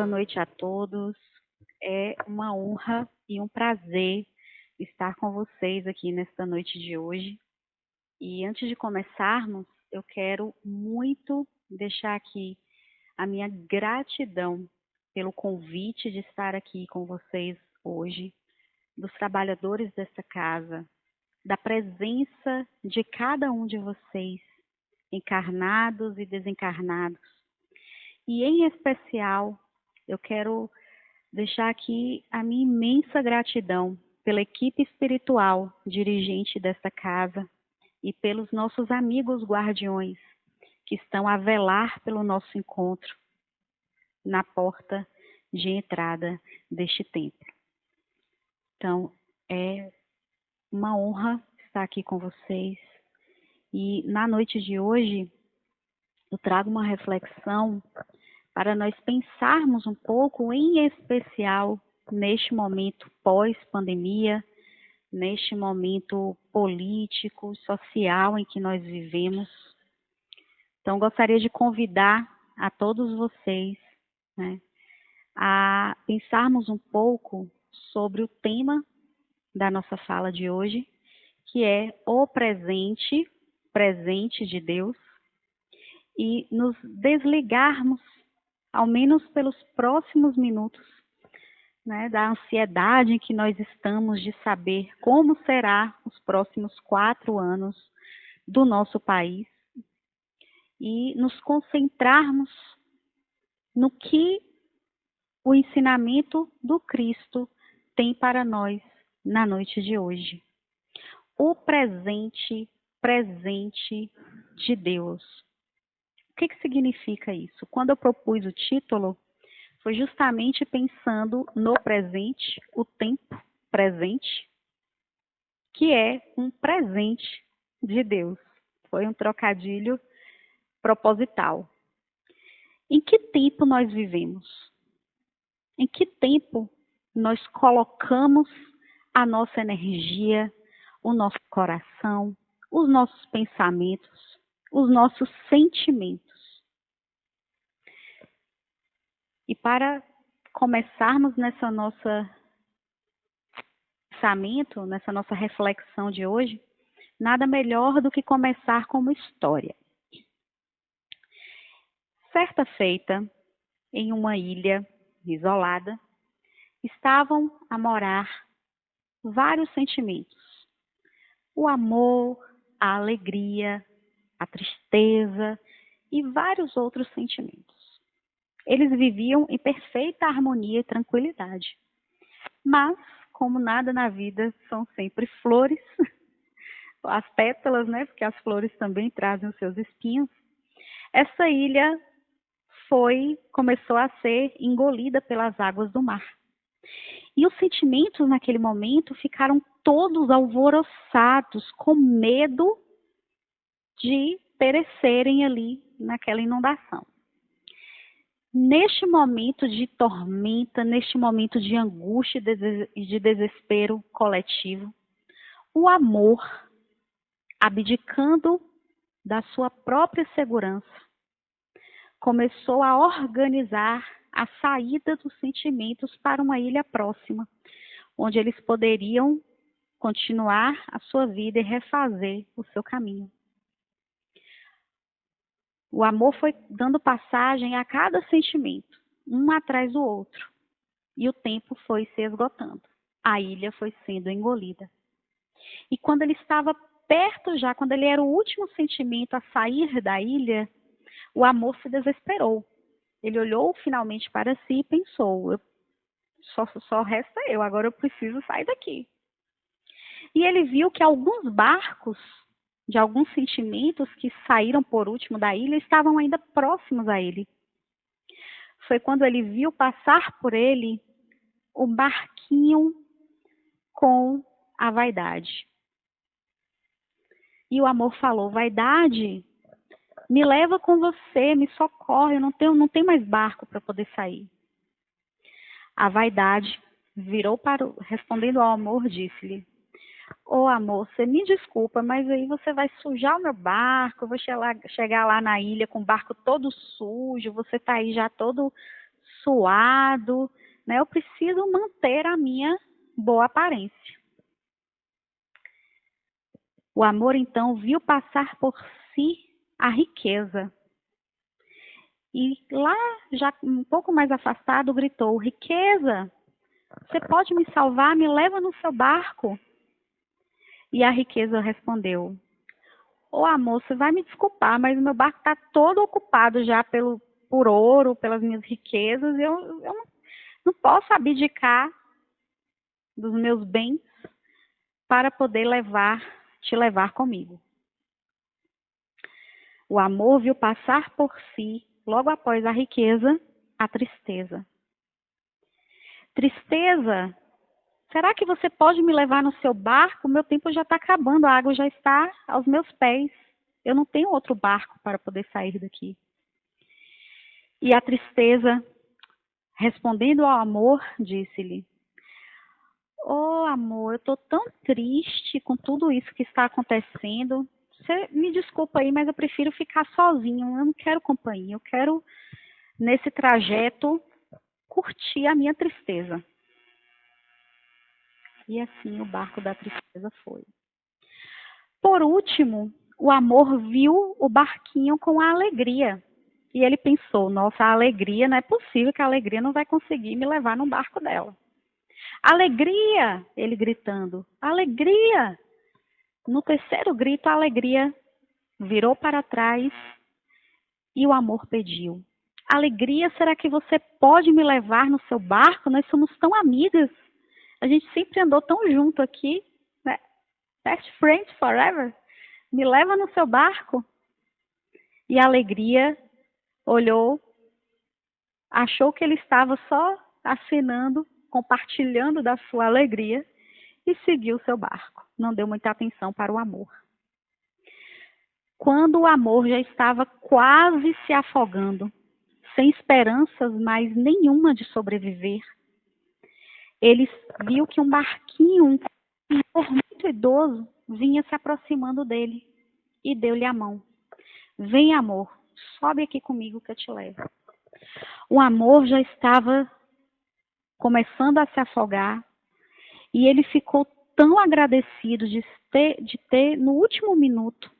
noite a todos. É uma honra e um prazer estar com vocês aqui nesta noite de hoje. E antes de começarmos, eu quero muito deixar aqui a minha gratidão pelo convite de estar aqui com vocês hoje, dos trabalhadores dessa casa, da presença de cada um de vocês, encarnados e desencarnados. E, em especial, eu quero deixar aqui a minha imensa gratidão pela equipe espiritual dirigente desta casa e pelos nossos amigos guardiões que estão a velar pelo nosso encontro na porta de entrada deste templo. Então, é uma honra estar aqui com vocês. E na noite de hoje, eu trago uma reflexão para nós pensarmos um pouco, em especial, neste momento pós-pandemia, neste momento político, social em que nós vivemos. Então, gostaria de convidar a todos vocês, né, a pensarmos um pouco sobre o tema da nossa fala de hoje, que é o presente de Deus, e nos desligarmos, ao menos pelos próximos minutos, né, da ansiedade em que nós estamos de saber como será os próximos 4 anos do nosso país e nos concentrarmos no que o ensinamento do Cristo tem para nós na noite de hoje. O presente de Deus. O que significa isso? Quando eu propus o título, foi justamente pensando no presente, o tempo presente, que é um presente de Deus. Foi um trocadilho proposital. Em que tempo nós vivemos? Em que tempo nós colocamos a nossa energia, o nosso coração, os nossos pensamentos, os nossos sentimentos? E para começarmos nessa nossa pensamento, nessa nossa reflexão de hoje, nada melhor do que começar com uma história. Certa feita, em uma ilha isolada, estavam a morar vários sentimentos. O amor, a alegria, a tristeza e vários outros sentimentos. Eles viviam em perfeita harmonia e tranquilidade. Mas, como nada na vida são sempre flores, as pétalas, né, porque as flores também trazem os seus espinhos, essa ilha começou a ser engolida pelas águas do mar. E os sentimentos naquele momento ficaram todos alvoroçados, com medo de perecerem ali naquela inundação. Neste momento de tormenta, neste momento de angústia e de desespero coletivo, o amor, abdicando da sua própria segurança, começou a organizar a saída dos sentimentos para uma ilha próxima, onde eles poderiam continuar a sua vida e refazer o seu caminho. O amor foi dando passagem a cada sentimento, um atrás do outro, e o tempo foi se esgotando. A ilha foi sendo engolida. E quando ele estava perto já, quando ele era o último sentimento a sair da ilha, o amor se desesperou. Ele olhou finalmente para si e pensou, só resta eu, agora eu preciso sair daqui. E ele viu que alguns barcos de alguns sentimentos que saíram por último da ilha estavam ainda próximos a ele. Foi quando ele viu passar por ele o barquinho com a vaidade. E o amor falou, vaidade, me leva com você, me socorre, eu não tenho mais barco para poder sair. A vaidade virou respondendo ao amor, disse-lhe, ô amor, você me desculpa, mas aí você vai sujar o meu barco, eu vou chegar lá na ilha com o barco todo sujo, você está aí já todo suado, né? Eu preciso manter a minha boa aparência. O amor, então, viu passar por si a riqueza. E lá, já um pouco mais afastado, gritou: riqueza, você pode me salvar? Me leva no seu barco. E a riqueza respondeu: ô amor, você vai me desculpar, mas o meu barco está todo ocupado já por ouro, pelas minhas riquezas. Eu não posso abdicar dos meus bens para poder te levar comigo. O amor viu passar por si, logo após a riqueza, a tristeza. Tristeza, será que você pode me levar no seu barco? Meu tempo já está acabando, a água já está aos meus pés. Eu não tenho outro barco para poder sair daqui. E a tristeza, respondendo ao amor, disse-lhe: oh, amor, eu estou tão triste com tudo isso que está acontecendo. Você me desculpa aí, mas eu prefiro ficar sozinho. Eu não quero companhia. Eu quero, nesse trajeto, curtir a minha tristeza. E assim o barco da tristeza foi. Por último, o amor viu o barquinho com a alegria. E ele pensou: nossa, a alegria, não é possível que a alegria não vai conseguir me levar no barco dela. Alegria! Ele gritando. Alegria! No terceiro grito, a alegria virou para trás e o amor pediu: alegria, será que você pode me levar no seu barco? Nós somos tão amigas. A gente sempre andou tão junto aqui, né? Best friends forever. Me leva no seu barco. E a alegria olhou, achou que ele estava só acenando, compartilhando da sua alegria e seguiu seu barco. Não deu muita atenção para o amor. Quando o amor já estava quase se afogando, sem esperanças mais nenhuma de sobreviver, ele viu que um barquinho, um senhor muito idoso, vinha se aproximando dele e deu-lhe a mão. Vem, amor, sobe aqui comigo que eu te levo. O amor já estava começando a se afogar e ele ficou tão agradecido de ter, no último minuto,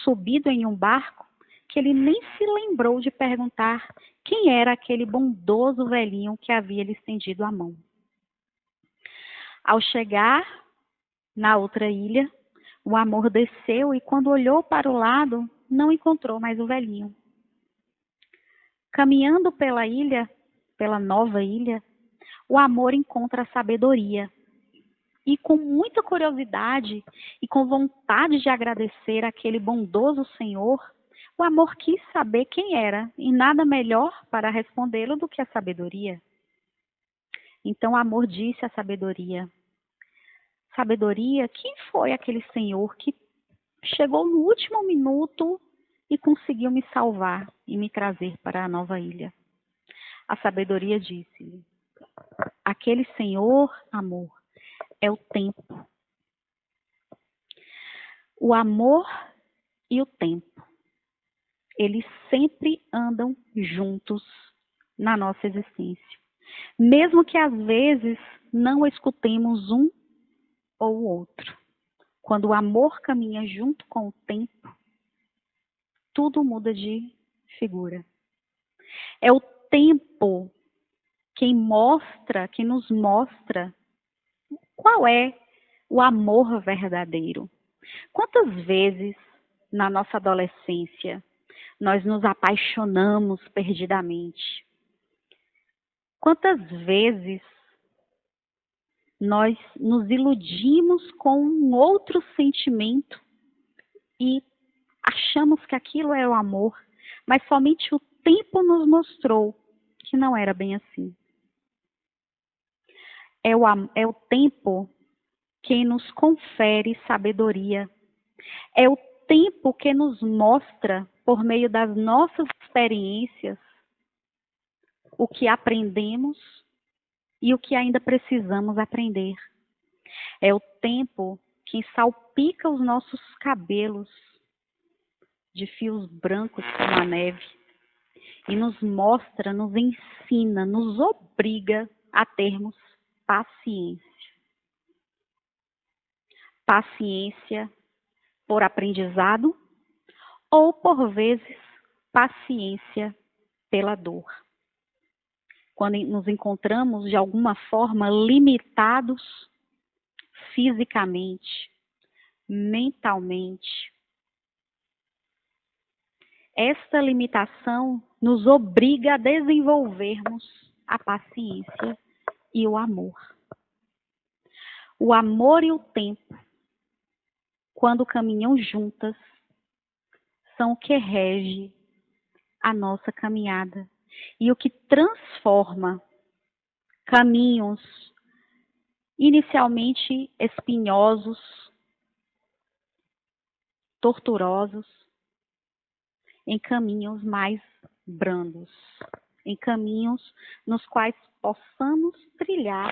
subido em um barco, que ele nem se lembrou de perguntar quem era aquele bondoso velhinho que havia lhe estendido a mão. Ao chegar na outra ilha, o amor desceu e quando olhou para o lado, não encontrou mais o velhinho. Caminhando pela ilha, pela nova ilha, o amor encontra a sabedoria. E com muita curiosidade e com vontade de agradecer àquele bondoso senhor, o amor quis saber quem era e nada melhor para respondê-lo do que a sabedoria. Então o amor disse à sabedoria: sabedoria, quem foi aquele senhor que chegou no último minuto e conseguiu me salvar e me trazer para a nova ilha? A sabedoria disse-lhe: aquele senhor, amor, é o tempo. O amor e o tempo, eles sempre andam juntos na nossa existência. Mesmo que às vezes não escutemos um ou o outro. Quando o amor caminha junto com o tempo, tudo muda de figura. É o tempo quem nos mostra qual é o amor verdadeiro. Quantas vezes na nossa adolescência nós nos apaixonamos perdidamente? Quantas vezes nós nos iludimos com um outro sentimento e achamos que aquilo era o amor, mas somente o tempo nos mostrou que não era bem assim. É o tempo quem nos confere sabedoria. É o tempo que nos mostra, por meio das nossas experiências, o que aprendemos e o que ainda precisamos aprender. É o tempo que salpica os nossos cabelos de fios brancos como a neve e nos mostra, nos ensina, nos obriga a termos paciência. Paciência por aprendizado ou, por vezes, paciência pela dor. Quando nos encontramos, de alguma forma, limitados fisicamente, mentalmente. Esta limitação nos obriga a desenvolvermos a paciência e o amor. O amor e o tempo, quando caminham juntas, são o que rege a nossa caminhada e o que transforma caminhos inicialmente espinhosos, torturosos, em caminhos mais brandos, em caminhos nos quais possamos trilhar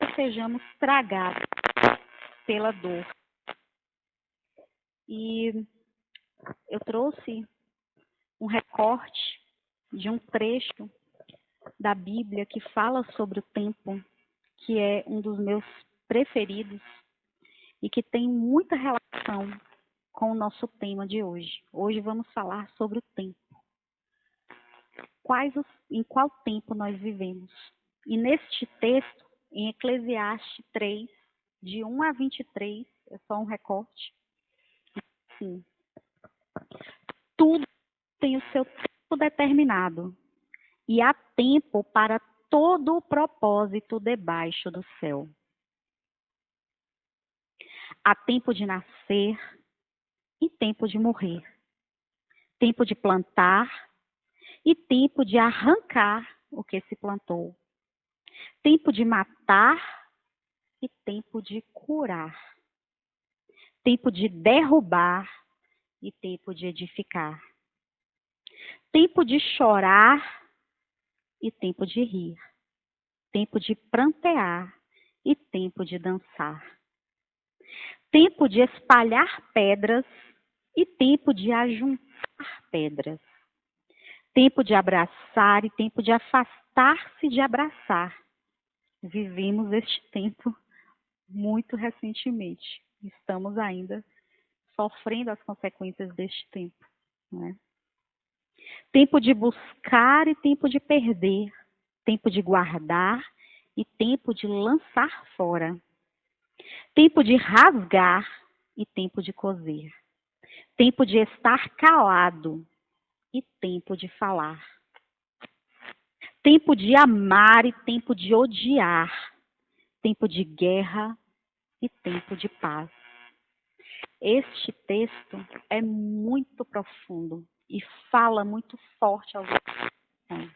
e sejamos tragados pela dor. E eu trouxe um recorte de um trecho da Bíblia que fala sobre o tempo, que é um dos meus preferidos e que tem muita relação com o nosso tema de hoje. Hoje vamos falar sobre o tempo. Em qual tempo nós vivemos? E neste texto, em Eclesiastes 3, de 1 a 23, é só um recorte. Sim. Tudo tem o seu tempo determinado e há tempo para todo o propósito debaixo do céu. Há tempo de nascer e tempo de morrer. Tempo de plantar e tempo de arrancar o que se plantou. Tempo de matar e tempo de curar. Tempo de derrubar e tempo de edificar. Tempo de chorar e tempo de rir. Tempo de prantear e tempo de dançar. Tempo de espalhar pedras e tempo de ajuntar pedras. Tempo de abraçar e tempo de afastar-se de abraçar. Vivemos este tempo muito recentemente. Estamos ainda sofrendo as consequências deste tempo, né? Tempo de buscar e tempo de perder. Tempo de guardar e tempo de lançar fora. Tempo de rasgar e tempo de coser. Tempo de estar calado e tempo de falar. Tempo de amar e tempo de odiar. Tempo de guerra e tempo de paz. Este texto é muito profundo e fala muito forte aos corações.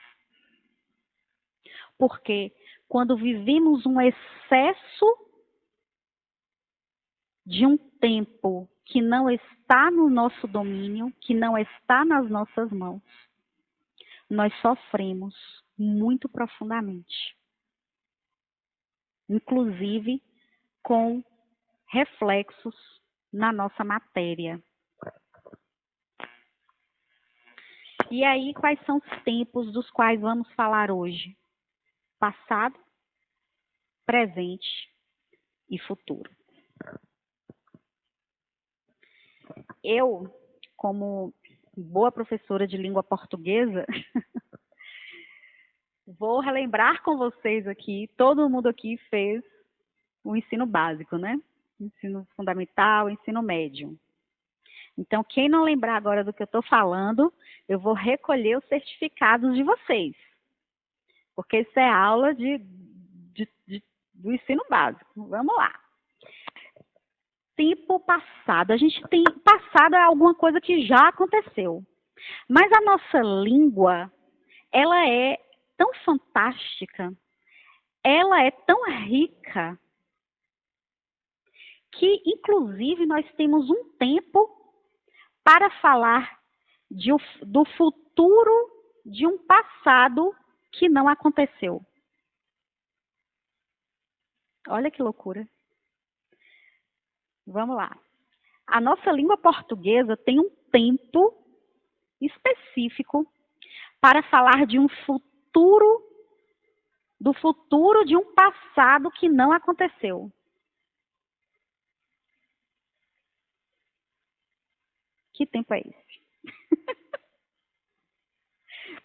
Porque quando vivemos um excesso de um tempo que não está no nosso domínio, que não está nas nossas mãos, nós sofremos muito profundamente. Inclusive com reflexos na nossa matéria. E aí, quais são os tempos dos quais vamos falar hoje? Passado, presente e futuro. Eu, como boa professora de língua portuguesa, vou relembrar com vocês aqui, todo mundo aqui fez o ensino básico, né? Ensino fundamental, ensino médio. Então, quem não lembrar agora do que eu estou falando, eu vou recolher os certificados de vocês. Porque isso é aula do ensino básico. Vamos lá. Tempo passado. A gente tem passado é alguma coisa que já aconteceu. Mas a nossa língua, ela é tão fantástica, ela é tão rica, que inclusive nós temos um tempo para falar do futuro de um passado que não aconteceu. Olha que loucura. Vamos lá. A nossa língua portuguesa tem um tempo específico para falar de um futuro, do futuro de um passado que não aconteceu. Que tempo é esse?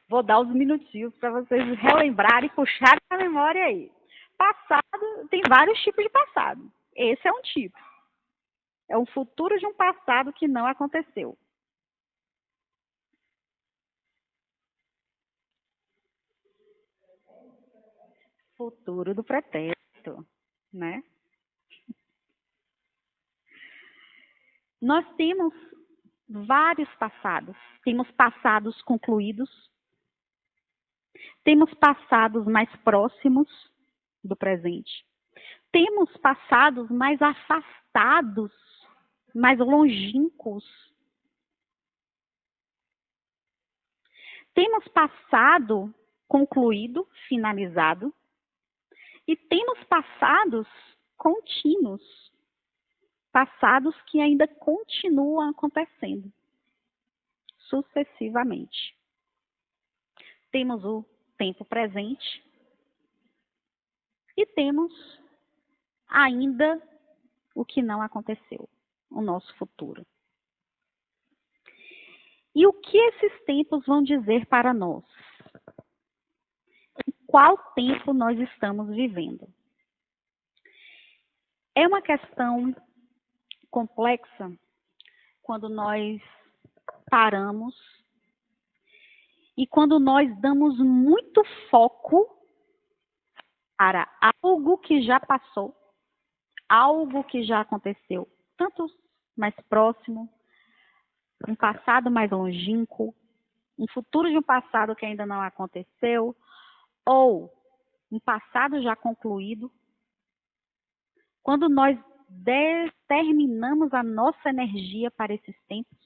Vou dar uns minutinhos para vocês relembrarem e puxarem a memória aí. Passado, tem vários tipos de passado. Esse é um tipo. É um futuro de um passado que não aconteceu. Futuro do pretérito, né? Nós temos vários passados. Temos passados concluídos, temos passados mais próximos do presente, temos passados mais afastados, mais longínquos. Temos passado concluído, finalizado, e temos passados contínuos, passados que ainda continuam acontecendo sucessivamente. Temos o tempo presente e temos ainda o que não aconteceu, o nosso futuro. E o que esses tempos vão dizer para nós? Em qual tempo nós estamos vivendo? É uma questão complexa quando nós paramos e quando nós damos muito foco para algo que já passou, algo que já aconteceu, tanto mais próximo, um passado mais longínquo, um futuro de um passado que ainda não aconteceu, ou um passado já concluído. Quando nós determinamos a nossa energia para esses tempos,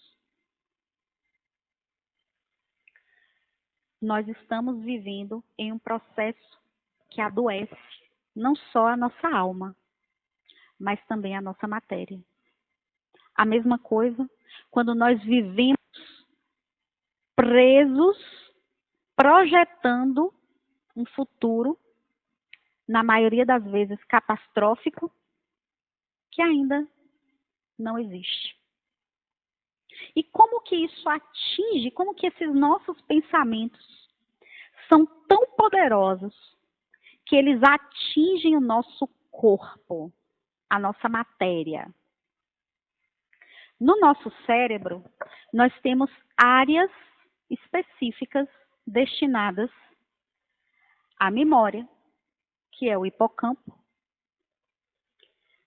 nós estamos vivendo em um processo que adoece não só a nossa alma, mas também a nossa matéria. A mesma coisa quando nós vivemos presos, projetando um futuro, na maioria das vezes catastrófico, que ainda não existe. E como que isso atinge, como que esses nossos pensamentos são tão poderosos que eles atingem o nosso corpo, a nossa matéria. No nosso cérebro, nós temos áreas específicas destinadas à memória, que é o hipocampo.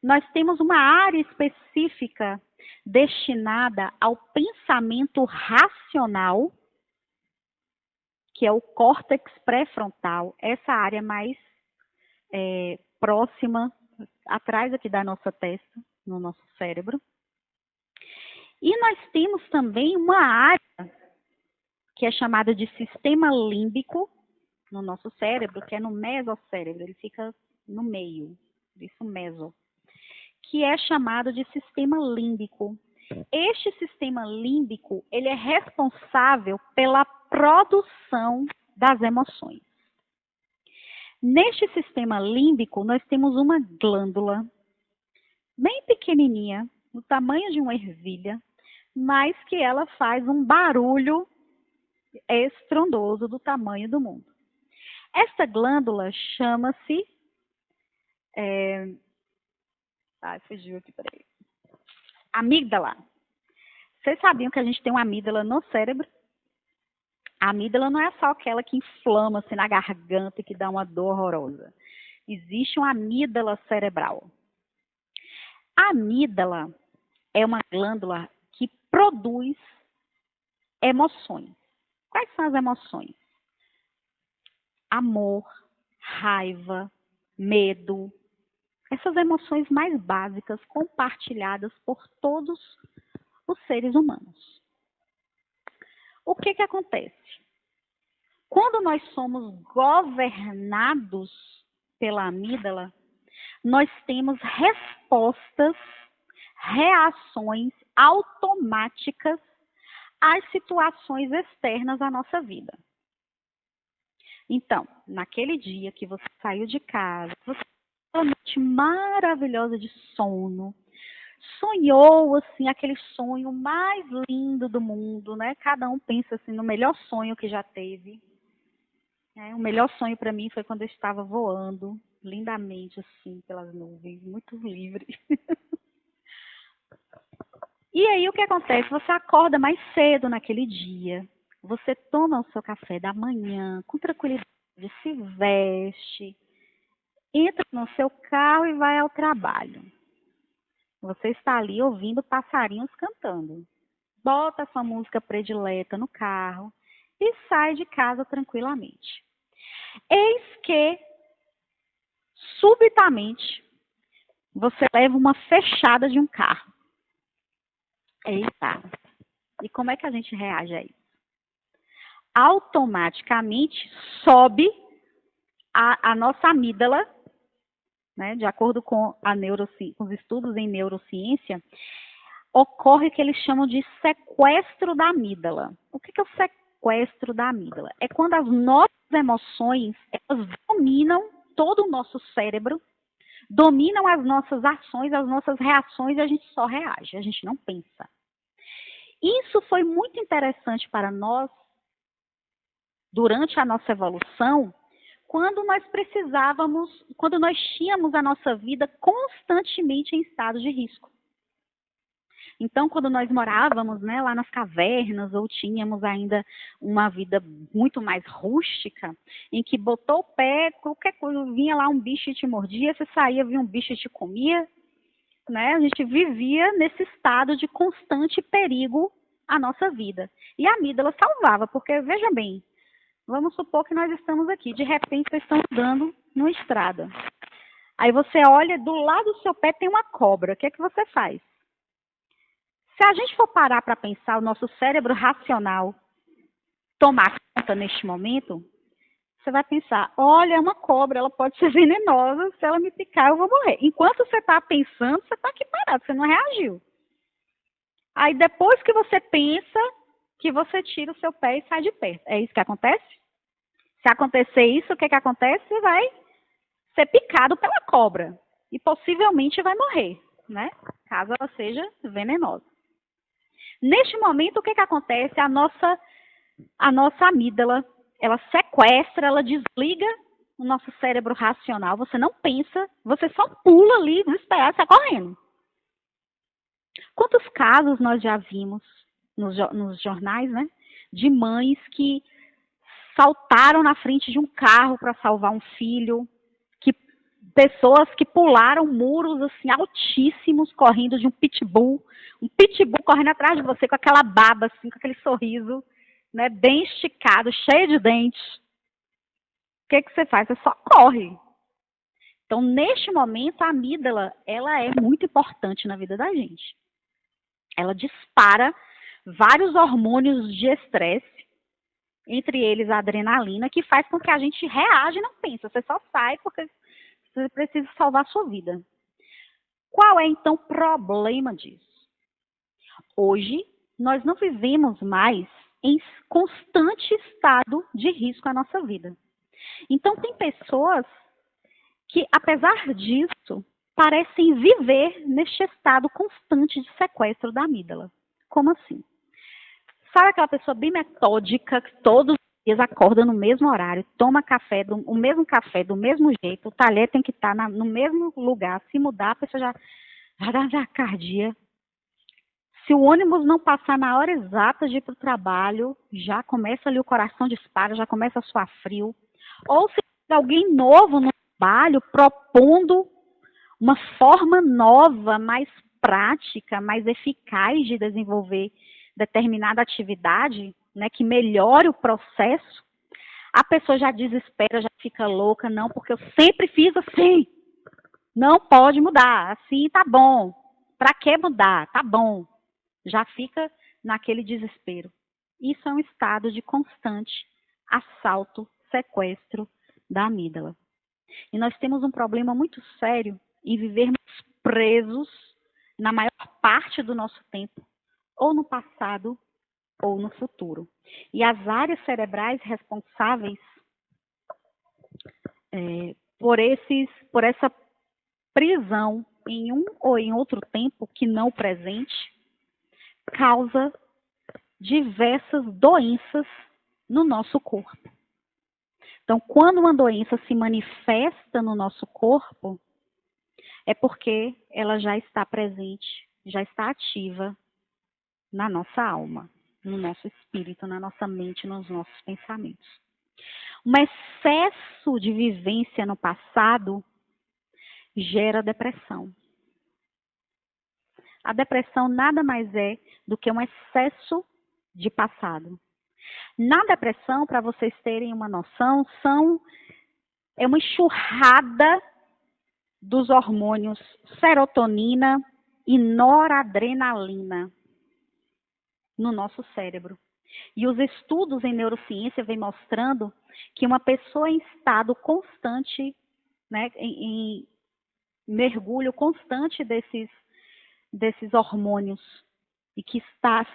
Nós temos uma área específica destinada ao pensamento racional, que é o córtex pré-frontal, essa área mais próxima, atrás aqui da nossa testa, no nosso cérebro. E nós temos também uma área que é chamada de sistema límbico no nosso cérebro, que é no mesocérebro, ele fica no meio, isso meso, que é chamado de sistema límbico. Este sistema límbico, ele é responsável pela produção das emoções. Neste sistema límbico, nós temos uma glândula bem pequenininha, do tamanho de uma ervilha, mas que ela faz um barulho estrondoso do tamanho do mundo. Essa glândula chama-se... fugiu aqui, peraí. Amígdala. Vocês sabiam que a gente tem uma amígdala no cérebro? A amígdala não é só aquela que inflama assim, na garganta e que dá uma dor horrorosa. Existe uma amígdala cerebral. A amígdala é uma glândula que produz emoções. Quais são as emoções? Amor, raiva, medo. Essas emoções mais básicas compartilhadas por todos os seres humanos. O que que acontece? Quando nós somos governados pela amígdala, nós temos respostas, reações automáticas às situações externas à nossa vida. Então, naquele dia que você saiu de casa, você teve uma noite maravilhosa de sono, sonhou assim aquele sonho mais lindo do mundo, né? Cada um pensa assim no melhor sonho que já teve. Né? O melhor sonho para mim foi quando eu estava voando lindamente assim pelas nuvens, muito livre. E aí o que acontece? Você acorda mais cedo naquele dia, você toma o seu café da manhã com tranquilidade, se veste, entra no seu carro e vai ao trabalho. Você está ali ouvindo passarinhos cantando. Bota sua música predileta no carro e sai de casa tranquilamente. Eis que, subitamente, você leva uma fechada de um carro. Eita! E como é que a gente reage a isso? Automaticamente sobe a nossa amígdala, né, de acordo com os estudos em neurociência, ocorre o que eles chamam de sequestro da amígdala. O que é o sequestro da amígdala? É quando as nossas emoções elas dominam todo o nosso cérebro, dominam as nossas ações, as nossas reações e a gente só reage, a gente não pensa. Isso foi muito interessante para nós durante a nossa evolução, quando nós tínhamos a nossa vida constantemente em estado de risco. Então, quando nós morávamos, né, lá nas cavernas, ou tínhamos ainda uma vida muito mais rústica, em que botou o pé, qualquer coisa, vinha lá um bicho e te mordia, você saía, vinha um bicho e te comia, né? A gente vivia nesse estado de constante perigo à nossa vida. E a amígdala salvava, porque, veja bem, vamos supor que nós estamos aqui, de repente vocês estão andando numa estrada. Aí você olha, do lado do seu pé tem uma cobra, o que é que você faz? Se a gente for parar para pensar, o nosso cérebro racional tomar conta neste momento, você vai pensar, olha, é uma cobra, ela pode ser venenosa, se ela me picar eu vou morrer. Enquanto você está pensando, você está aqui parado, você não reagiu. Aí depois que você pensa, que você tira o seu pé e sai de perto. É isso que acontece? Se acontecer isso, o que acontece? Você vai ser picado pela cobra e possivelmente vai morrer, né? Caso ela seja venenosa. Neste momento, o que acontece? A nossa amígdala, ela sequestra, ela desliga o nosso cérebro racional. Você não pensa, você só pula ali, desesperado, sai correndo. Quantos casos nós já vimos nos jornais, né? De mães que saltaram na frente de um carro para salvar um filho, pessoas que pularam muros assim altíssimos correndo de um pitbull correndo atrás de você com aquela baba assim, com aquele sorriso, né, bem esticado, cheio de dentes. O que você faz? Você só corre. Então, neste momento, a amígdala, ela é muito importante na vida da gente. Ela dispara vários hormônios de estresse, entre eles a adrenalina, que faz com que a gente reage e não pense. Você só sai porque você precisa salvar a sua vida. Qual é, então, o problema disso? Hoje, nós não vivemos mais em constante estado de risco à nossa vida. Então, tem pessoas que, apesar disso, parecem viver neste estado constante de sequestro da amígdala. Como assim? Sabe aquela pessoa bem metódica, que todos os dias acorda no mesmo horário, toma café, o mesmo café do mesmo jeito, o talher tem que estar no mesmo lugar, se mudar, a pessoa já dá taquicardia. Se o ônibus não passar na hora exata de ir para o trabalho, já começa ali o coração dispara, já começa a suar frio. Ou se alguém novo no trabalho propondo uma forma nova, mais prática, mais eficaz de desenvolver determinada atividade, né, que melhore o processo, a pessoa já desespera, já fica louca, não, porque eu sempre fiz assim. Não pode mudar, assim tá bom. Para que mudar? Tá bom. Já fica naquele desespero. Isso é um estado de constante assalto, sequestro da amígdala. E nós temos um problema muito sério em vivermos presos na maior parte do nosso tempo, ou no passado, ou no futuro. E as áreas cerebrais responsáveis por essa prisão em um ou em outro tempo, que não o presente, causa diversas doenças no nosso corpo. Então, quando uma doença se manifesta no nosso corpo, é porque ela já está presente, já está ativa na nossa alma, no nosso espírito, na nossa mente, nos nossos pensamentos. Um excesso de vivência no passado gera depressão. A depressão nada mais é do que um excesso de passado. Na depressão, para vocês terem uma noção, é uma enxurrada dos hormônios serotonina e noradrenalina no nosso cérebro. E os estudos em neurociência vêm mostrando que uma pessoa em estado constante, né, em mergulho constante desses hormônios e que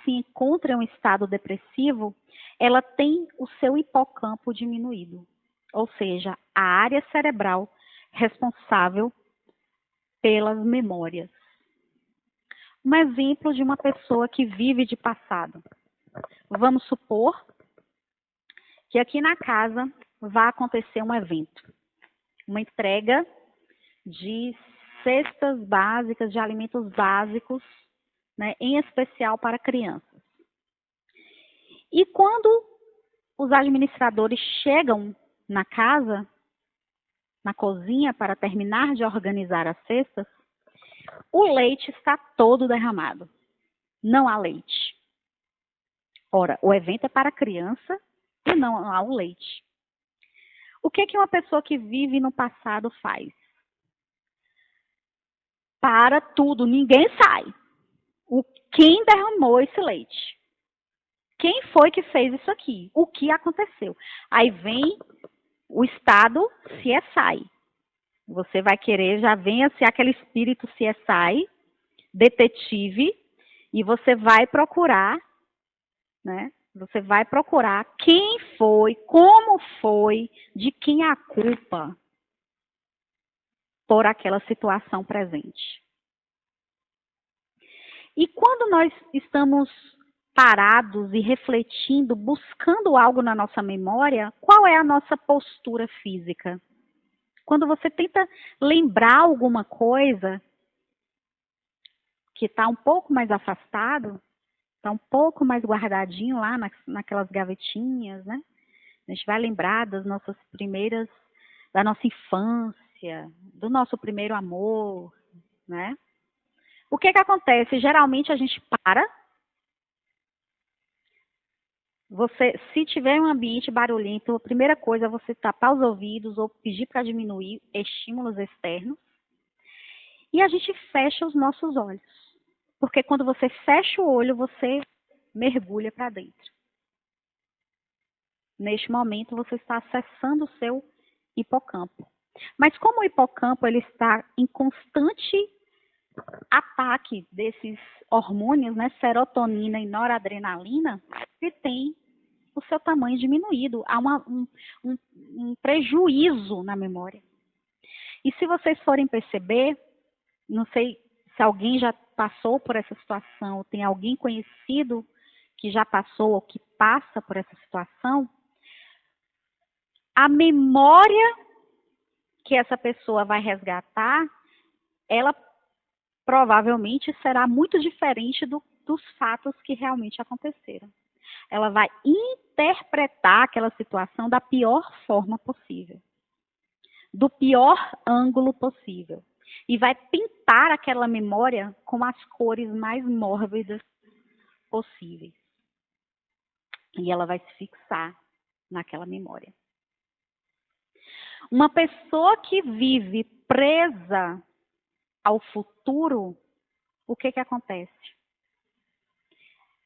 se encontra em um estado depressivo, ela tem o seu hipocampo diminuído, ou seja, a área cerebral responsável pelas memórias. Um exemplo de uma pessoa que vive de passado. Vamos supor que aqui na casa vai acontecer um evento, uma entrega de cestas básicas, de alimentos básicos, né, em especial para crianças. E quando os administradores chegam na casa, na cozinha, para terminar de organizar as cestas, o leite está todo derramado. Não há leite. Ora, o evento é para criança e não há o leite. O que uma pessoa que vive no passado faz? Para tudo, ninguém sai. Quem derramou esse leite? Quem foi que fez isso aqui? O que aconteceu? Aí vem o estado CSI. Você vai querer, já vem assim aquele espírito CSI, detetive, e você vai procurar, né? Você vai procurar quem foi, como foi, de quem é a culpa por aquela situação presente. E quando nós estamos parados e refletindo, buscando algo na nossa memória, qual é a nossa postura física? Quando você tenta lembrar alguma coisa que está um pouco mais afastado, está um pouco mais guardadinho lá naquelas gavetinhas, né? A gente vai lembrar das nossas primeiras, da nossa infância, do nosso primeiro amor, né? O que acontece? Geralmente a gente para. Se tiver um ambiente barulhento, a primeira coisa é você tapar os ouvidos ou pedir para diminuir estímulos externos. E a gente fecha os nossos olhos. Porque quando você fecha o olho, você mergulha para dentro. Neste momento, você está acessando o seu hipocampo. Mas como o hipocampo ele está em constante ataque desses hormônios, né, serotonina e noradrenalina, ele tem o seu tamanho diminuído. Há um prejuízo na memória. E se vocês forem perceber, não sei se alguém já passou por essa situação, ou tem alguém conhecido que já passou ou que passa por essa situação, a memória que essa pessoa vai resgatar, ela provavelmente será muito diferente dos fatos que realmente aconteceram. Ela vai interpretar aquela situação da pior forma possível, do pior ângulo possível, e vai pintar aquela memória com as cores mais mórbidas possíveis. E ela vai se fixar naquela memória. Uma pessoa que vive presa ao futuro, o que acontece?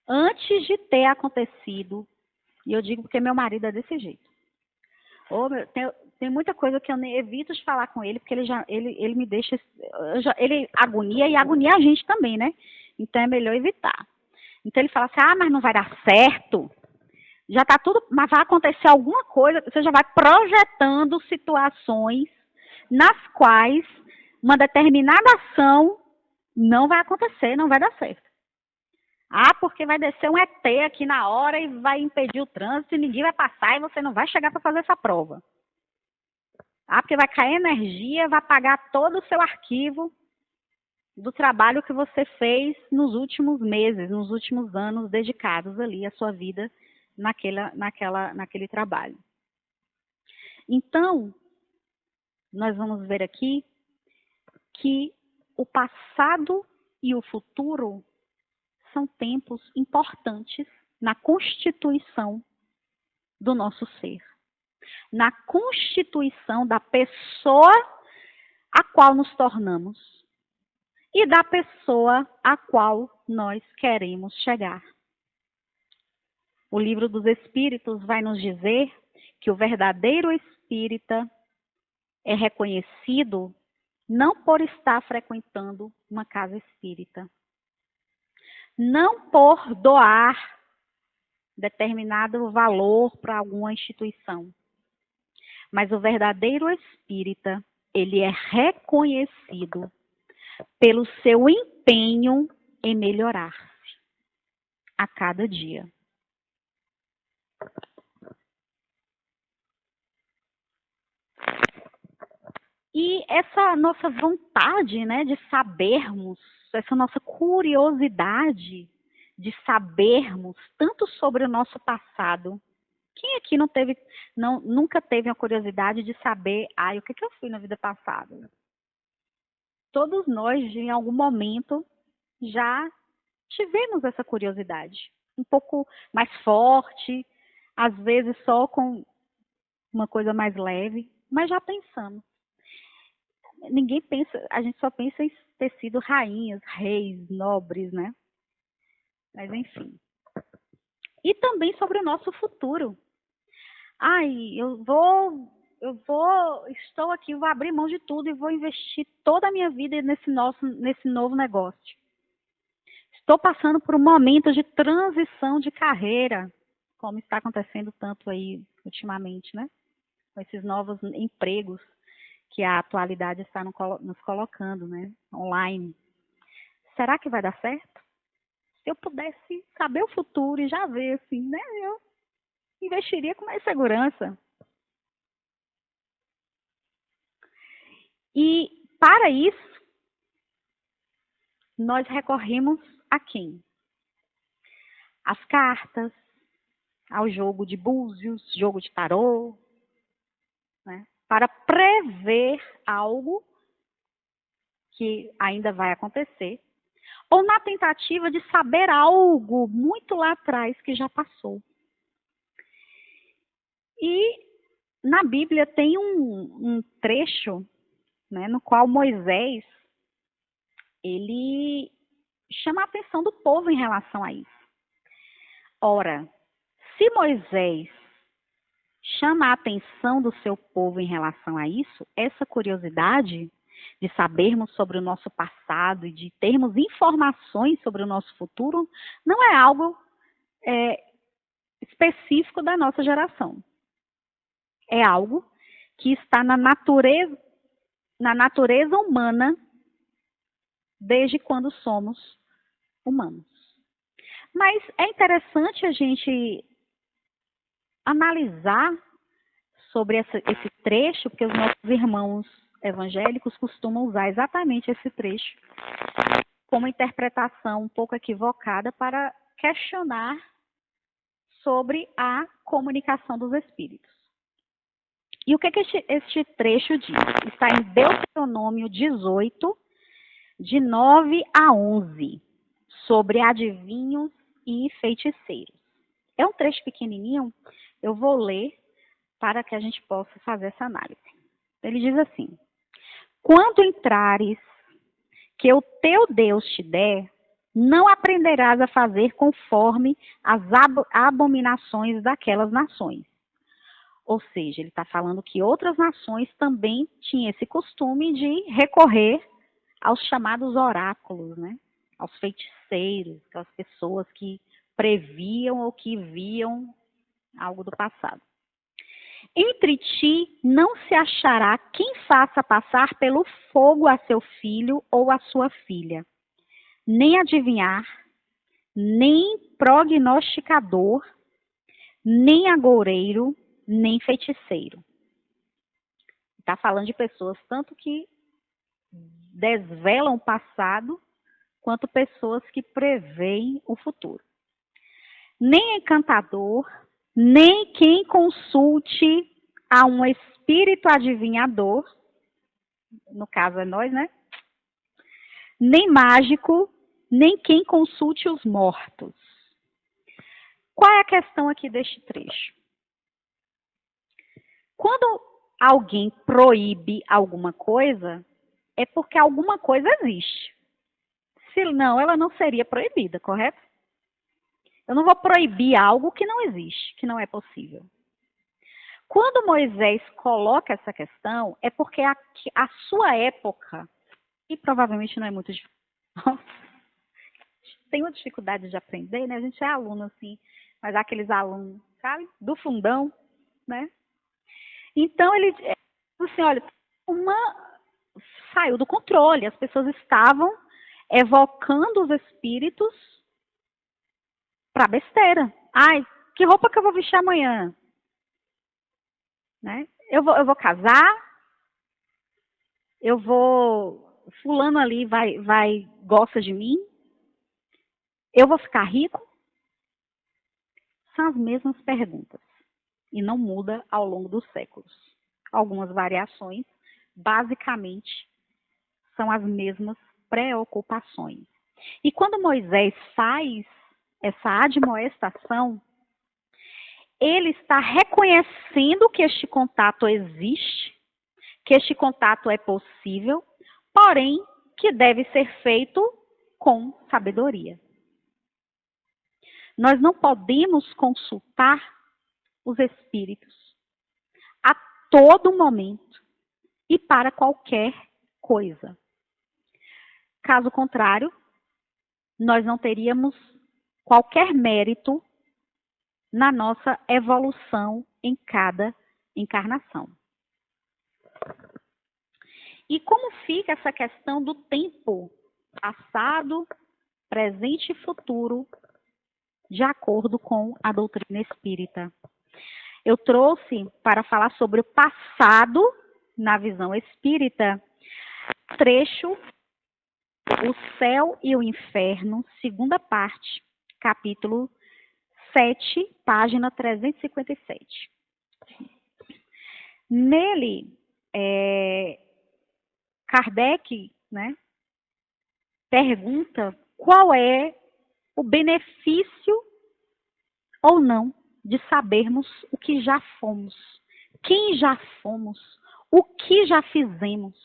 Antes de ter acontecido, e eu digo porque meu marido é desse jeito. Tem muita coisa que eu evito de falar com ele, porque ele me deixa, ele agonia e agonia a gente também, né? Então é melhor evitar. Então ele fala assim, mas não vai dar certo, Já está tudo, mas vai acontecer alguma coisa, você já vai projetando situações nas quais uma determinada ação não vai acontecer, não vai dar certo. Ah, porque vai descer um ET aqui na hora e vai impedir o trânsito e ninguém vai passar e você não vai chegar para fazer essa prova. Ah, porque vai cair energia, vai apagar todo o seu arquivo do trabalho que você fez nos últimos meses, nos últimos anos dedicados ali à sua vida naquele trabalho. Então, nós vamos ver aqui que o passado e o futuro são tempos importantes na constituição do nosso ser, na constituição da pessoa a qual nos tornamos e da pessoa a qual nós queremos chegar. O Livro dos Espíritos vai nos dizer que o verdadeiro espírita é reconhecido não por estar frequentando uma casa espírita, não por doar determinado valor para alguma instituição, mas o verdadeiro espírita, ele é reconhecido pelo seu empenho em melhorar-se a cada dia. E essa nossa vontade, né, de sabermos, essa nossa curiosidade de sabermos tanto sobre o nosso passado. Quem aqui nunca teve a curiosidade de saber, o que eu fui na vida passada? Todos nós, em algum momento, já tivemos essa curiosidade. Um pouco mais forte, às vezes só com uma coisa mais leve, mas já pensamos. Ninguém pensa, a gente só pensa em ter sido rainhas, reis, nobres, né? Mas enfim. E também sobre o nosso futuro. Estou aqui, vou abrir mão de tudo e vou investir toda a minha vida nesse novo negócio. Estou passando por um momento de transição de carreira, como está acontecendo tanto aí ultimamente, né? Com esses novos empregos que a atualidade está nos colocando, né? Online. Será que vai dar certo? Se eu pudesse saber o futuro e já ver, assim, né? Eu investiria com mais segurança. E, para isso, nós recorremos a quem? As cartas, ao jogo de búzios, jogo de tarô, né? Para prever algo que ainda vai acontecer, ou na tentativa de saber algo muito lá atrás que já passou. E na Bíblia tem um trecho, né, no qual Moisés, ele chama a atenção do povo em relação a isso. Ora, se Moisés chama a atenção do seu povo em relação a isso, essa curiosidade de sabermos sobre o nosso passado e de termos informações sobre o nosso futuro, não é algo específico da nossa geração. É algo que está na natureza humana desde quando somos humanos. Mas é interessante a gente analisar sobre esse trecho, porque os nossos irmãos evangélicos costumam usar exatamente esse trecho como interpretação um pouco equivocada para questionar sobre a comunicação dos espíritos. E o que este trecho diz? Está em Deuteronômio 18, de 9 a 11, sobre adivinhos e feiticeiros. É um trecho pequenininho, eu vou ler para que a gente possa fazer essa análise. Ele diz assim: quando entrares que o teu Deus te der, não aprenderás a fazer conforme as abominações daquelas nações. Ou seja, ele está falando que outras nações também tinham esse costume de recorrer aos chamados oráculos, né? Aos feiticeiros, aquelas pessoas que previam ou que viam algo do passado. Entre ti não se achará quem faça passar pelo fogo a seu filho ou a sua filha, nem adivinhar, nem prognosticador, nem agoureiro, nem feiticeiro. Está falando de pessoas tanto que desvelam o passado, quanto pessoas que preveem o futuro. Nem encantador, nem quem consulte a um espírito adivinhador, no caso é nós, né? Nem mágico, nem quem consulte os mortos. Qual é a questão aqui deste trecho? Quando alguém proíbe alguma coisa, é porque alguma coisa existe. Se não, ela não seria proibida, correto? Eu não vou proibir algo que não existe, que não é possível. Quando Moisés coloca essa questão, é porque a sua época, e provavelmente não é muito difícil, tem uma dificuldade de aprender, né? A gente é aluno, assim, mas aqueles alunos, sabe? Do fundão, né? Então, ele assim, olha, saiu do controle, as pessoas estavam evocando os espíritos para besteira. Ai, que roupa que eu vou vestir amanhã? Né? Eu vou casar, fulano ali gosta de mim, eu vou ficar rico? São as mesmas perguntas e não muda ao longo dos séculos. Algumas variações, basicamente, são as mesmas preocupações. E quando Moisés faz essa admoestação, ele está reconhecendo que este contato existe, que este contato é possível, porém que deve ser feito com sabedoria. Nós não podemos consultar os espíritos a todo momento e para qualquer coisa. Caso contrário, nós não teríamos qualquer mérito na nossa evolução em cada encarnação. E como fica essa questão do tempo passado, presente e futuro, de acordo com a doutrina espírita? Eu trouxe para falar sobre o passado na visão espírita, trecho O Céu e o Inferno, segunda parte, capítulo 7, página 357. Nele, Kardec, né, pergunta qual é o benefício ou não de sabermos o que já fomos, quem já fomos, o que já fizemos.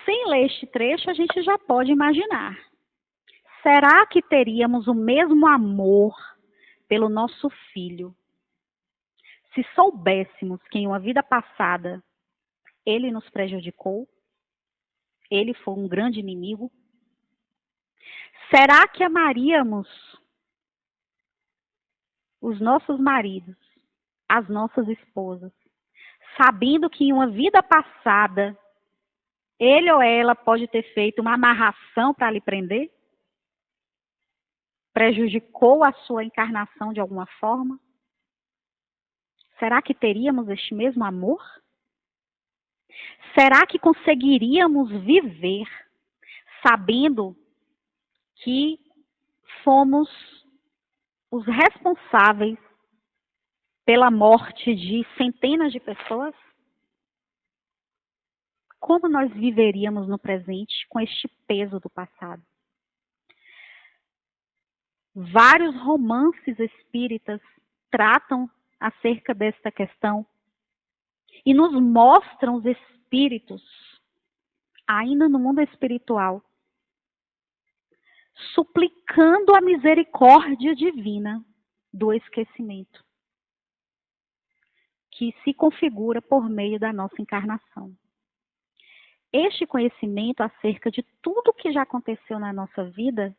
Sem ler este trecho, a gente já pode imaginar. Será que teríamos o mesmo amor pelo nosso filho se soubéssemos que em uma vida passada ele nos prejudicou? Ele foi um grande inimigo? Será que amaríamos os nossos maridos, as nossas esposas, sabendo que em uma vida passada ele ou ela pode ter feito uma amarração para lhe prender? Prejudicou a sua encarnação de alguma forma? Será que teríamos este mesmo amor? Será que conseguiríamos viver sabendo que fomos os responsáveis pela morte de centenas de pessoas? Como nós viveríamos no presente com este peso do passado? Vários romances espíritas tratam acerca desta questão e nos mostram os espíritos, ainda no mundo espiritual, suplicando a misericórdia divina do esquecimento, que se configura por meio da nossa encarnação. Este conhecimento acerca de tudo que já aconteceu na nossa vida,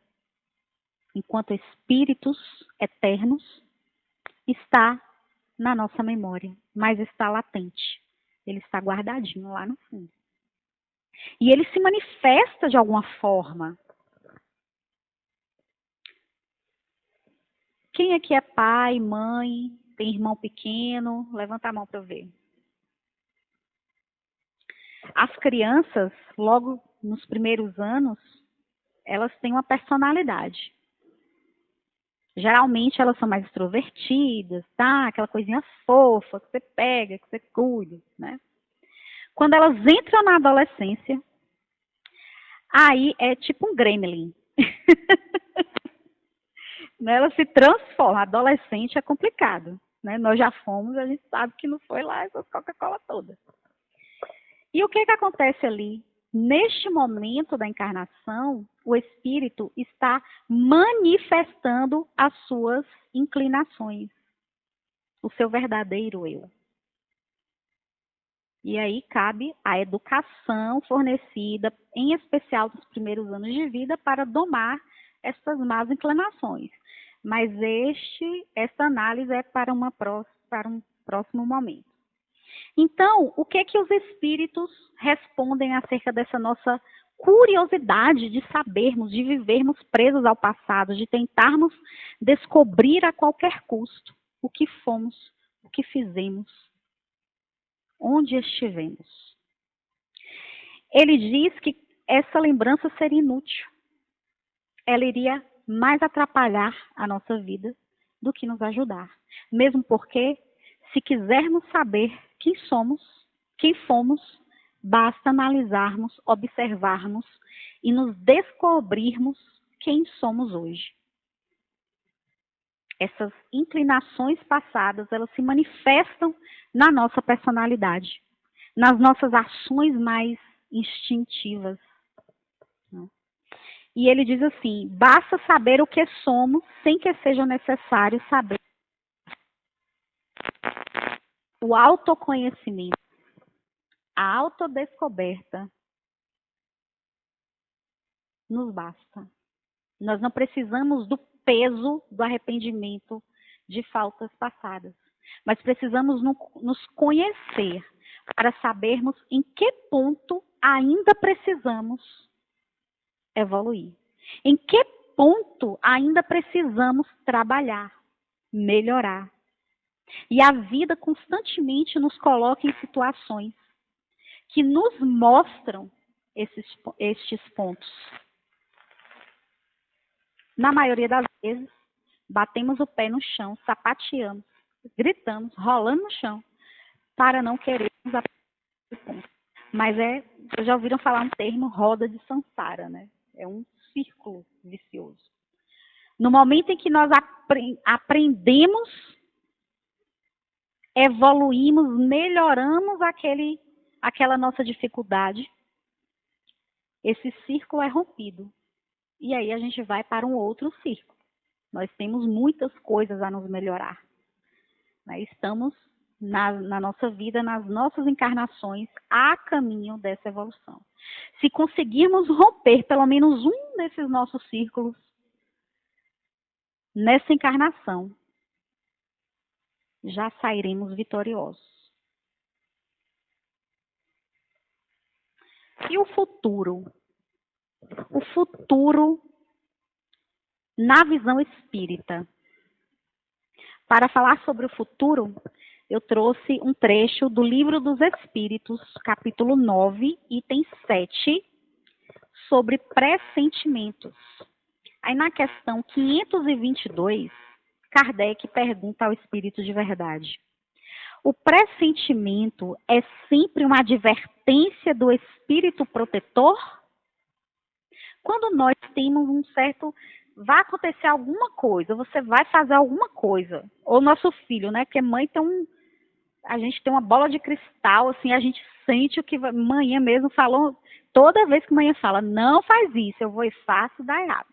enquanto espíritos eternos, está na nossa memória, mas está latente. Ele está guardadinho lá no fundo. E ele se manifesta de alguma forma. Quem aqui é pai, mãe, tem irmão pequeno? Levanta a mão para eu ver. As crianças, logo nos primeiros anos, elas têm uma personalidade. Geralmente elas são mais extrovertidas, tá? Aquela coisinha fofa que você pega, que você cuida, né? Quando elas entram na adolescência, aí é tipo um gremlin. Ela se transforma. Adolescente é complicado, né? Nós já fomos, a gente sabe que não foi lá essas Coca-Cola todas. E o que acontece ali? Neste momento da encarnação, o espírito está manifestando as suas inclinações, o seu verdadeiro eu. E aí cabe a educação fornecida, em especial nos primeiros anos de vida, para domar essas más inclinações. Mas esta análise é para um próximo momento. Então, o que os espíritos respondem acerca dessa nossa curiosidade de sabermos, de vivermos presos ao passado, de tentarmos descobrir a qualquer custo o que fomos, o que fizemos, onde estivemos? Ele diz que essa lembrança seria inútil. Ela iria mais atrapalhar a nossa vida do que nos ajudar. Mesmo porque, se quisermos saber quem somos, quem fomos, basta analisarmos, observarmos e nos descobrirmos quem somos hoje. Essas inclinações passadas, elas se manifestam na nossa personalidade, nas nossas ações mais instintivas. E ele diz assim, basta saber o que somos, sem que seja necessário saber. O autoconhecimento, a autodescoberta, nos basta. Nós não precisamos do peso do arrependimento de faltas passadas, mas precisamos nos conhecer para sabermos em que ponto ainda precisamos evoluir. Em que ponto ainda precisamos trabalhar, melhorar. E a vida constantemente nos coloca em situações que nos mostram estes pontos. Na maioria das vezes, batemos o pé no chão, sapateamos, gritamos, rolando no chão, para não querermos aprender esse ponto. Mas vocês já ouviram falar um termo roda de samsara, né? É um círculo vicioso. No momento em que nós aprendemos, evoluímos, melhoramos aquela nossa dificuldade, esse círculo é rompido. E aí a gente vai para um outro círculo. Nós temos muitas coisas a nos melhorar. Estamos na nossa vida, nas nossas encarnações, a caminho dessa evolução. Se conseguirmos romper pelo menos um desses nossos círculos nessa encarnação, já sairemos vitoriosos. E o futuro? O futuro na visão espírita. Para falar sobre o futuro, eu trouxe um trecho do Livro dos Espíritos, capítulo 9, item 7, sobre pressentimentos. Aí na questão 522, Kardec pergunta ao Espírito de verdade: o pressentimento é sempre uma advertência do Espírito protetor? Quando nós temos um certo... vai acontecer alguma coisa, você vai fazer alguma coisa. Ou nosso filho, né? Porque mãe tem a gente tem uma bola de cristal, assim, a gente sente o que manhã mesmo falou. Toda vez que manhã fala, não faz isso, eu vou e faço, dá errado.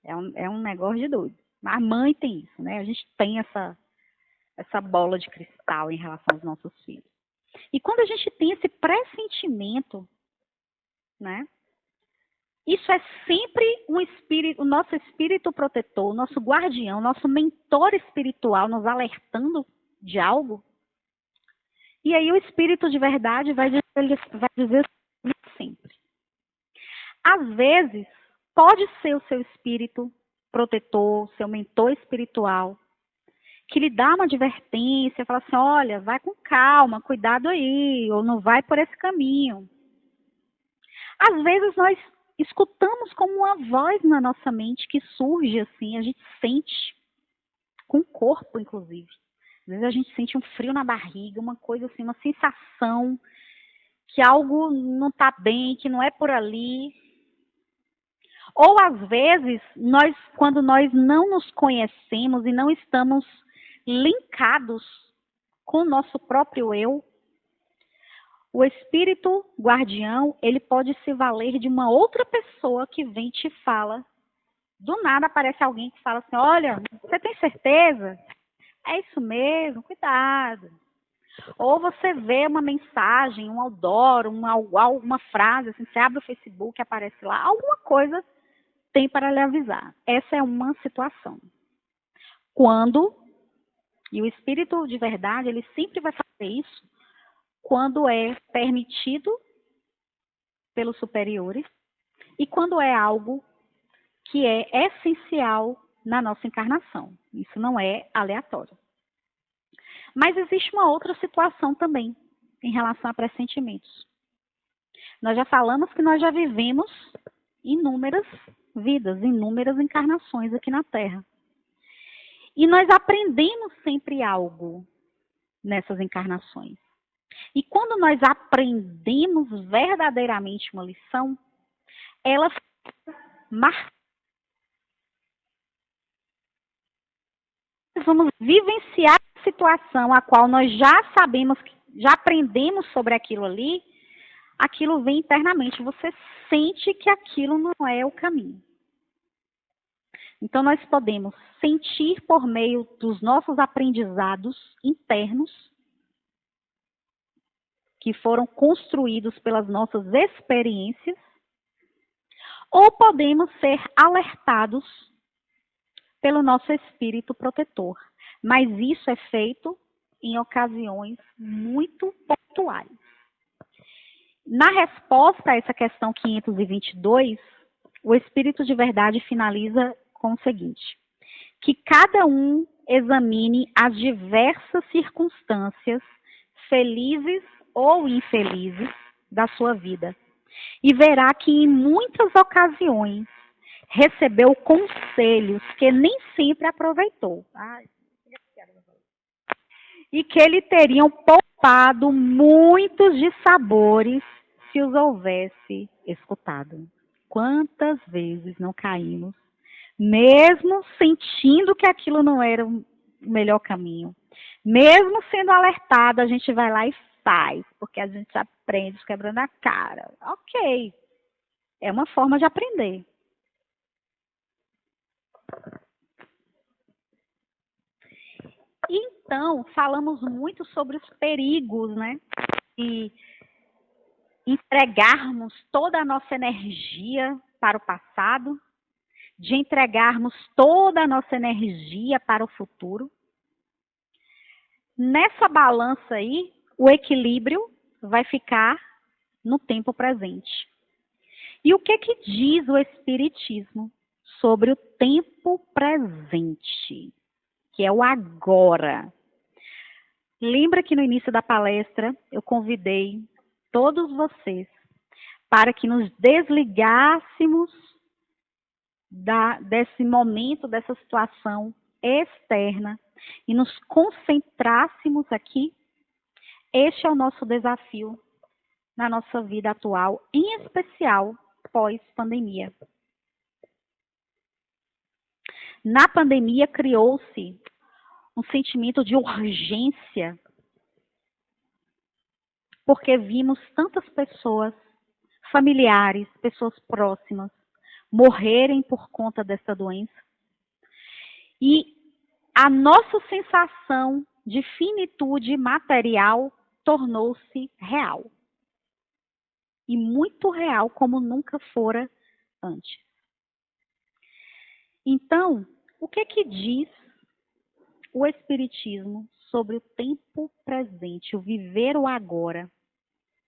É um negócio de doido. Mas a mãe tem isso, né? A gente tem essa bola de cristal em relação aos nossos filhos. E quando a gente tem esse pressentimento, né? Isso é sempre um espírito, o nosso espírito protetor, o nosso guardião, o nosso mentor espiritual nos alertando de algo. E aí o espírito de verdade vai dizer sempre. Às vezes, pode ser o seu espírito protetor, seu mentor espiritual, que lhe dá uma advertência, fala assim, olha, vai com calma, cuidado aí, ou não vai por esse caminho. Às vezes nós escutamos como uma voz na nossa mente que surge assim, a gente sente, com o corpo inclusive. Às vezes a gente sente um frio na barriga, uma coisa assim, uma sensação que algo não está bem, que não é por ali. Ou às vezes, quando nós não nos conhecemos e não estamos linkados com o nosso próprio eu, o espírito guardião, ele pode se valer de uma outra pessoa que vem e te fala. Do nada aparece alguém que fala assim, olha, você tem certeza? É isso mesmo, cuidado. Ou você vê uma mensagem, um outdoor, uma frase, assim, você abre o Facebook, aparece lá, alguma coisa tem para lhe avisar. Essa é uma situação. Quando, e o espírito de verdade, ele sempre vai fazer isso, quando é permitido pelos superiores e quando é algo que é essencial na nossa encarnação. Isso não é aleatório. Mas existe uma outra situação também em relação a pressentimentos. Nós já falamos que nós já vivemos inúmeras vidas, inúmeras encarnações aqui na Terra. E nós aprendemos sempre algo nessas encarnações. E quando nós aprendemos verdadeiramente uma lição, ela marca. Nós vamos vivenciar a situação a qual nós já sabemos, já aprendemos sobre aquilo ali, aquilo vem internamente. Você sente que aquilo não é o caminho. Então, nós podemos sentir por meio dos nossos aprendizados internos, que foram construídos pelas nossas experiências, ou podemos ser alertados pelo nosso espírito protetor. Mas isso é feito em ocasiões muito pontuais. Na resposta a essa questão 522, o espírito de verdade finaliza com o seguinte: que cada um examine as diversas circunstâncias, felizes ou infelizes, da sua vida, e verá que em muitas ocasiões recebeu conselhos que nem sempre aproveitou. E que lhe teriam poupado muitos dissabores se os houvesse escutado. Quantas vezes não caímos, mesmo sentindo que aquilo não era o melhor caminho, mesmo sendo alertado, a gente vai lá e faz, porque a gente aprende quebrando a cara. Ok, é uma forma de aprender. Então, falamos muito sobre os perigos, né? E entregarmos toda a nossa energia para o passado, de entregarmos toda a nossa energia para o futuro. Nessa balança aí, o equilíbrio vai ficar no tempo presente. E o que diz o Espiritismo sobre o tempo presente, que é o agora? Lembra que no início da palestra eu convidei todos vocês para que nos desligássemos desse momento, dessa situação externa e nos concentrássemos aqui? Este é o nosso desafio na nossa vida atual, em especial pós-pandemia. Na pandemia criou-se um sentimento de urgência, porque vimos tantas pessoas, familiares, pessoas próximas, morrerem por conta dessa doença. E a nossa sensação de finitude material tornou-se real. E muito real, como nunca fora antes. Então, o que diz o Espiritismo sobre o tempo presente, o viver o agora?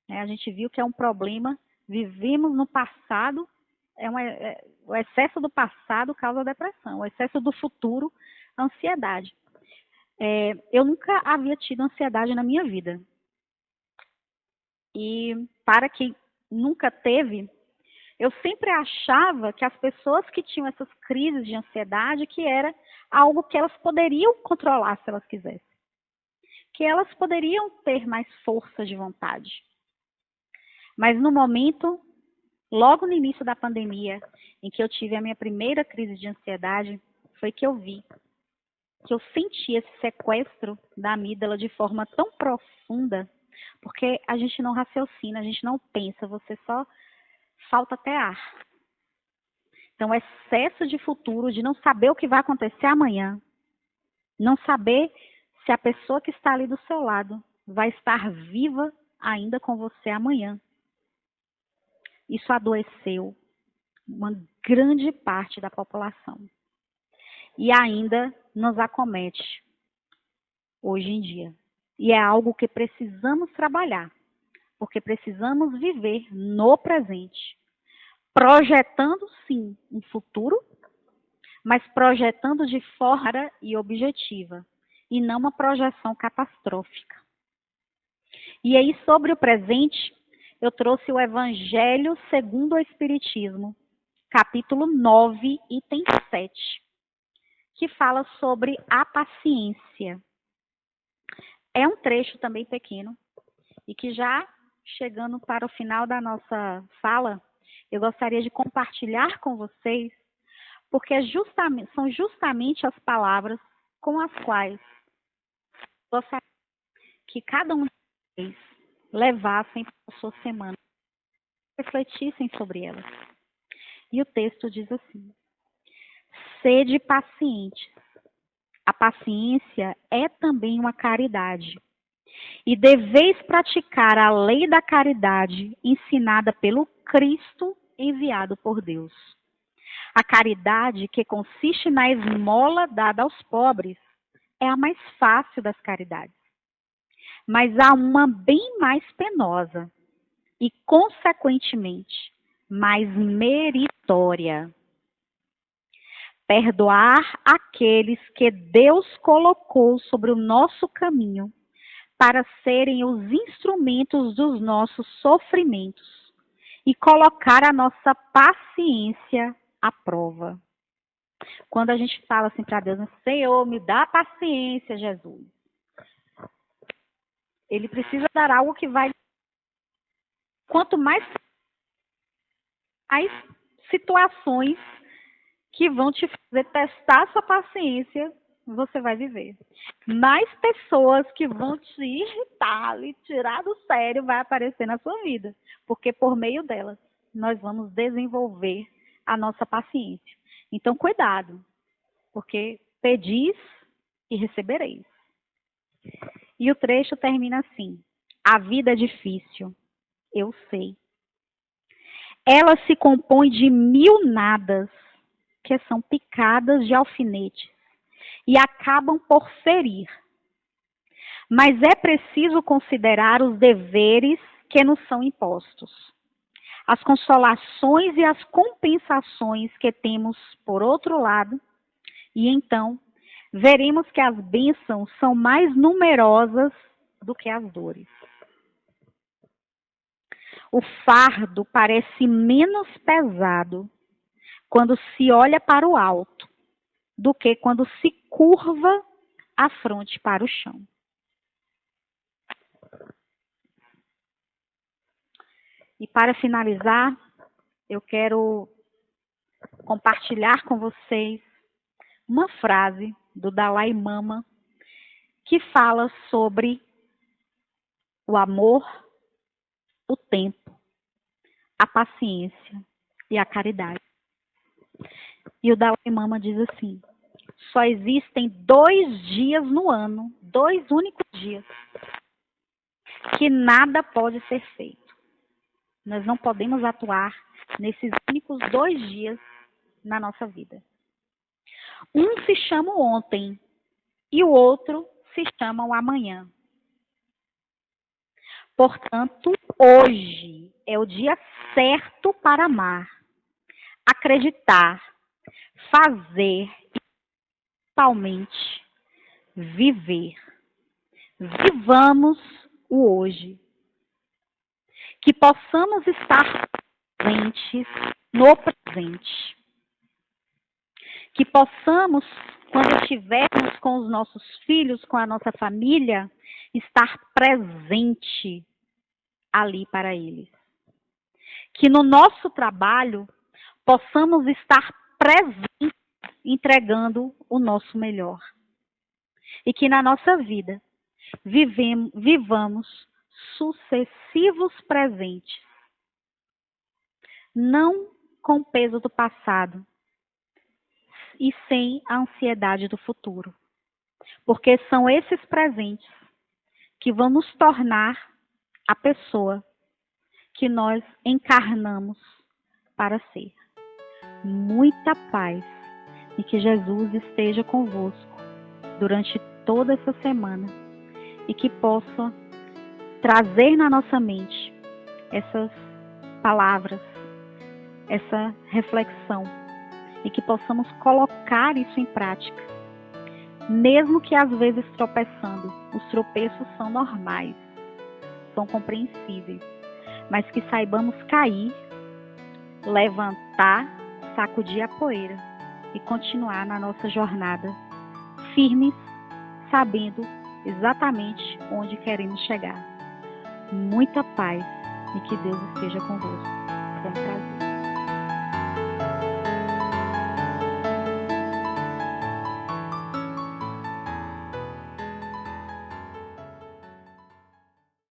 A gente viu que é um problema, vivemos no passado, o excesso do passado causa depressão, o excesso do futuro, ansiedade. Eu nunca havia tido ansiedade na minha vida. E para quem nunca teve, eu sempre achava que as pessoas que tinham essas crises de ansiedade, que era algo que elas poderiam controlar se elas quisessem. Que elas poderiam ter mais força de vontade. Mas no momento, logo no início da pandemia, em que eu tive a minha primeira crise de ansiedade, foi que eu vi, que eu senti esse sequestro da amígdala de forma tão profunda, porque a gente não raciocina, a gente não pensa, você só falta até ar. Então, excesso de futuro, de não saber o que vai acontecer amanhã, não saber se a pessoa que está ali do seu lado vai estar viva ainda com você amanhã. Isso adoeceu uma grande parte da população. E ainda nos acomete hoje em dia. E é algo que precisamos trabalhar, porque precisamos viver no presente, projetando sim um futuro, mas projetando de forma e objetiva, e não uma projeção catastrófica. E aí, sobre o presente, eu trouxe o Evangelho segundo o Espiritismo, capítulo 9, item 7, que fala sobre a paciência. É um trecho também pequeno, e que já chegando para o final da nossa fala, eu gostaria de compartilhar com vocês, porque são justamente as palavras com as quais gostaria que cada um de vocês levassem para a sua semana, refletissem sobre elas. E o texto diz assim: sede pacientes. A paciência é também uma caridade. E deveis praticar a lei da caridade ensinada pelo Cristo enviado por Deus. A caridade, que consiste na esmola dada aos pobres, é a mais fácil das caridades. Mas há uma bem mais penosa e, consequentemente, mais meritória. Perdoar aqueles que Deus colocou sobre o nosso caminho para serem os instrumentos dos nossos sofrimentos e colocar a nossa paciência à prova. Quando a gente fala assim para Deus, Senhor, me dá paciência, Jesus. Ele precisa dar algo que vai... Quanto mais as situações que vão te fazer testar sua paciência, você vai viver. Mais pessoas que vão te irritar, lhe tirar do sério, vai aparecer na sua vida. Porque por meio delas, nós vamos desenvolver a nossa paciência. Então, cuidado, porque pedis e recebereis. E o trecho termina assim: a vida é difícil, eu sei. Ela se compõe de 1000 nadas, que são picadas de alfinetes e acabam por ferir. Mas é preciso considerar os deveres que nos são impostos, as consolações e as compensações que temos por outro lado, e então veremos que as bênçãos são mais numerosas do que as dores. O fardo parece menos pesado quando se olha para o alto do que quando se curva a fronte para o chão. E para finalizar, eu quero compartilhar com vocês uma frase do Dalai Lama que fala sobre o amor, o tempo, a paciência e a caridade. E o Dalai Lama diz assim: só existem 2 dias no ano, 2 únicos dias, que nada pode ser feito. Nós não podemos atuar nesses únicos 2 dias na nossa vida. Um se chama o ontem e o outro se chama o amanhã. Portanto, hoje é o dia certo para amar, acreditar, fazer e, principalmente, viver. Vivamos o hoje. Que possamos estar presentes no presente. Que possamos, quando estivermos com os nossos filhos, com a nossa família, estar presente ali para eles. Que no nosso trabalho possamos estar presentes, entregando o nosso melhor. E que na nossa vida vivamos sucessivos presentes, não com o peso do passado e sem a ansiedade do futuro. Porque são esses presentes que vão nos tornar a pessoa que nós encarnamos para ser. Muita paz e que Jesus esteja convosco durante toda essa semana e que possa trazer na nossa mente essas palavras, essa reflexão e que possamos colocar isso em prática. Mesmo que às vezes tropeçando, os tropeços são normais, são compreensíveis, mas que saibamos cair, levantar, sacudir a poeira e continuar na nossa jornada, firmes, sabendo exatamente onde queremos chegar. Muita paz e que Deus esteja convosco. Foi um prazer.